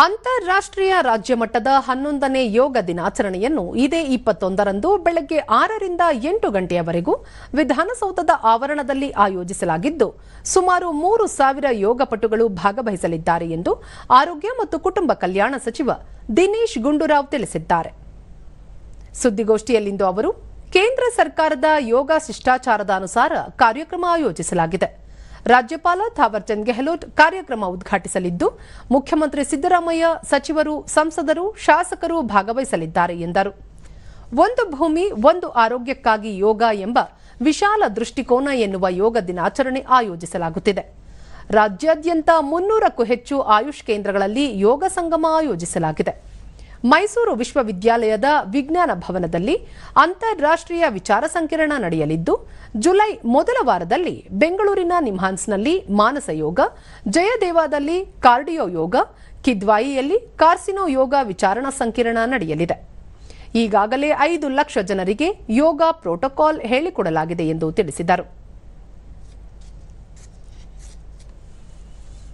ಅಂತಾರಾಷ್ಟ್ರೀಯ ರಾಜ್ಯ ಮಟ್ಟದ 11ನೇ ಯೋಗ ದಿನಾಚರಣೆಯನ್ನು ಇದೇ 21ರಂದು ಬೆಳಗ್ಗೆ 6 ರಿಂದ 8 ಗಂಟೆಯವರೆಗೂ ವಿಧಾನಸೌಧದ ಆವರಣದಲ್ಲಿ ಆಯೋಜಿಸಲಾಗಿದ್ದು ಸುಮಾರು 3,000 ಯೋಗಪಟುಗಳು ಭಾಗವಹಿಸಲಿದ್ದಾರೆ ಎಂದು ಆರೋಗ್ಯ ಮತ್ತು ಕುಟುಂಬ ಕಲ್ಯಾಣ ಸಚಿವ ದಿನೇಶ್ ಗುಂಡೂರಾವ್ ತಿಳಿಸಿದ್ದಾರೆ. ಸುದ್ದಿಗೋಷ್ಠಿಯಲ್ಲಿಂದು ಅವರು ಕೇಂದ್ರ ಸರ್ಕಾರದ ಯೋಗ ಶಿಷ್ಟಾಚಾರದ ಅನುಸಾರ ಕಾರ್ಯಕ್ರಮ ಆಯೋಜಿಸಲಾಗಿದೆ. ರಾಜ್ಯಪಾಲ ಥಾವರ್ಚಂದ್ ಗೆಹ್ಲೋಟ್ ಕಾರ್ಯಕ್ರಮ ಉದ್ಘಾಟಿಸಲಿದ್ದು ಮುಖ್ಯಮಂತ್ರಿ ಸಿದ್ದರಾಮಯ್ಯ, ಸಚಿವರು, ಸಂಸದರು, ಶಾಸಕರು ಭಾಗವಹಿಸಲಿದ್ದಾರೆ ಎಂದರು. ಒಂದು ಭೂಮಿ ಒಂದು ಆರೋಗ್ಯಕ್ಕಾಗಿ ಯೋಗ ಎಂಬ ವಿಶಾಲ ದೃಷ್ಟಿಕೋನ ಎನ್ನುವ ಯೋಗ ದಿನಾಚರಣೆ ಆಯೋಜಿಸಲಾಗುತ್ತಿದೆ. ರಾಜ್ಯಾದ್ಯಂತ 300ಕ್ಕೂ ಹೆಚ್ಚು ಆಯುಷ್ ಕೇಂದ್ರಗಳಲ್ಲಿ ಯೋಗ ಸಂಗಮ ಆಯೋಜಿಸಲಾಗಿದೆ. ಮೈಸೂರು ವಿಶ್ವವಿದ್ಯಾಲಯದ ವಿಜ್ಞಾನ ಭವನದಲ್ಲಿ ಅಂತಾರಾಷ್ಟ್ರೀಯ ವಿಚಾರ ಸಂಕಿರಣ ನಡೆಯಲಿದ್ದು ಜುಲೈ ಮೊದಲ ವಾರದಲ್ಲಿ ಬೆಂಗಳೂರಿನ ನಿಮ್ಹಾನ್ಸ್ನಲ್ಲಿ ಮಾನಸ ಯೋಗ, ಜಯದೇವಾದಲ್ಲಿ ಕಾರ್ಡಿಯೋ ಯೋಗ, ಕಿದ್ವಾಯಿಯಲ್ಲಿ ಕಾರ್ಸಿನೋ ಯೋಗ ವಿಚಾರಣಾ ಸಂಕಿರಣ ನಡೆಯಲಿದೆ. ಈಗಾಗಲೇ 5 ಲಕ್ಷ ಜನರಿಗೆ ಯೋಗ ಪ್ರೋಟೋಕಾಲ್ ಹೇಳಿಕೊಡಲಾಗಿದೆ ಎಂದು ತಿಳಿಸಿದರು.